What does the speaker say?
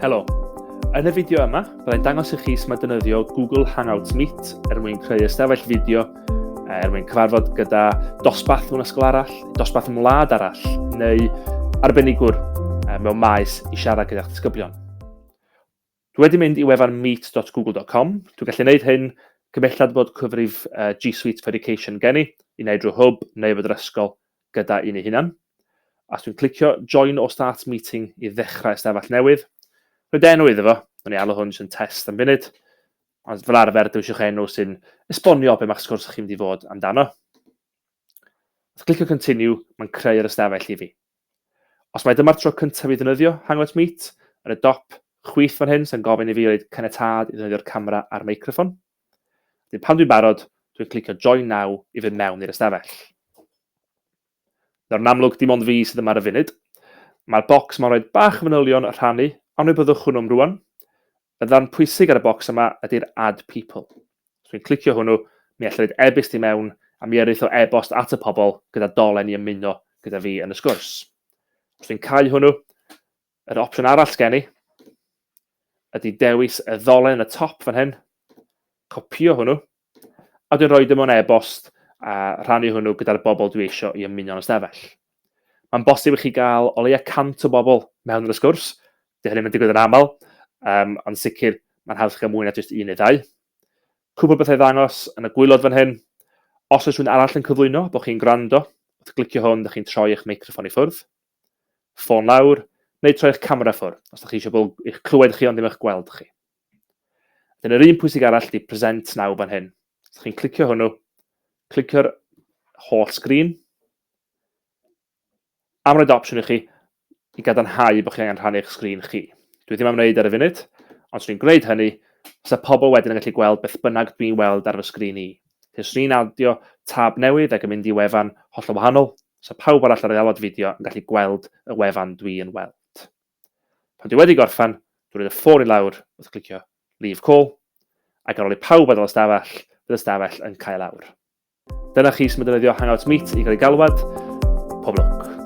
Helo, yn y fideo yma, byddai'n dangos i chi sut mae defnyddio Google Hangouts Meet mwyn creu ystafell fideo, mwyn cyfarfod gyda dosbarth mewn ysgol arall, dosbarth mewn wlad arall, neu arbenigwr mewn maes i siarad gyda'ch disgyblion. Dwi wedi mynd i wefan meet.google.com. Dwi'n gallu gwneud hyn cymellad bod cyfrif G Suite for Education gen i wneud drwy hwb neu fod yr ysgol gyda un ei hunan. Os dwi'n clicio Join or Start Meeting i ddechrau ystafell newydd, rwy'n enw iddo fo, dwi'n ei alw hwn yn test am funud, ond fel arfer dwi eisiau enw sy'n esbonio be mae'ch sgwrs chi'n mynd i fod amdano. Os clicio Continue, mae'n creu'r ystafell i fi. Os mae dyma'r tro cyntaf i ddefnyddio Hangouts Meet, yn y dop chwith fan hyn sy'n gofyn i fi roed caniatâd i ddefnyddio'r camera a'r meicroffon. Pan dwi'n barod, dwi'n clicio Join Now i fynd mewn i'r ystafell. Nawr yn amlwg dim ond fi sydd yma ar y funud. Mae'r bocs mae'n rhoi bach fanylion a rhannu, ond byddwch hwnnw'n rwan. Y ddarn pwysig ar y bocs yma ydy'r Add People. Os dwi'n clicio hwnnw, mi allai roed e-byst i mewn a mi eryth o e-bost at y pobl gyda dolen i ymuno gyda fi yn y sgwrs. Os dwi'n cael hwnnw, yr opsiwn arall gen i ydy dewis y ddolen yn y top fan hyn, copio hwnnw, a dwi'n rhoi mewn e-bost a rhannu hwnnw gyda'r bobl dwi eisiau i ymuno yn ystafell. Mae'n bosib i chi gael o leia 100 o bobl mewn yn y sgwrs. Di hynny'n digwydd yn aml, ond sicr mae'n haws chi mwy na jyst un neu ddau. Cwbl bethau ddangos yn y gwylod fan hyn. Os oes rhywun arall yn cyflwyno bod chi'n gwrando, wrth glicio hwn, ydych chi'n troi eich meicroffon i ffwrdd, ffôn lawr, neu troi eich camera ffwrdd, os ydych chi eisiau bod eich clywed chi ond ddim eich gweld chi. Dyna'r un pwysig arall di Present Now fan hyn. Os chi'n clicio hwnnw, clicio'r holl sgrin, am roed opsiwn i chi i gadarnhau bod chi angen rhannu eich sgrin chi. Dwi ddim am wneud ar y funud, ond os dwi'n gwneud hynny, os y pobl wedyn yn gallu gweld beth bynnag dwi'n weld ar fy sgrin i. Os dwi'n adio tab newydd ac yn mynd i wefan hollol wahanol, os y pawb arall ar y aelod fideo yn gallu gweld y wefan dwi'n weld. Pan dwi wedi gorffan, dwi'n rhoid y ffôn i lawr wrth clicio Leave Call, ac ar ôl i pawb adael ystafell, bydd y ystafell yn cael lawr. Dyna chi sy'n defnyddio Hangouts Meet i gael ei galwad. Pob lwc.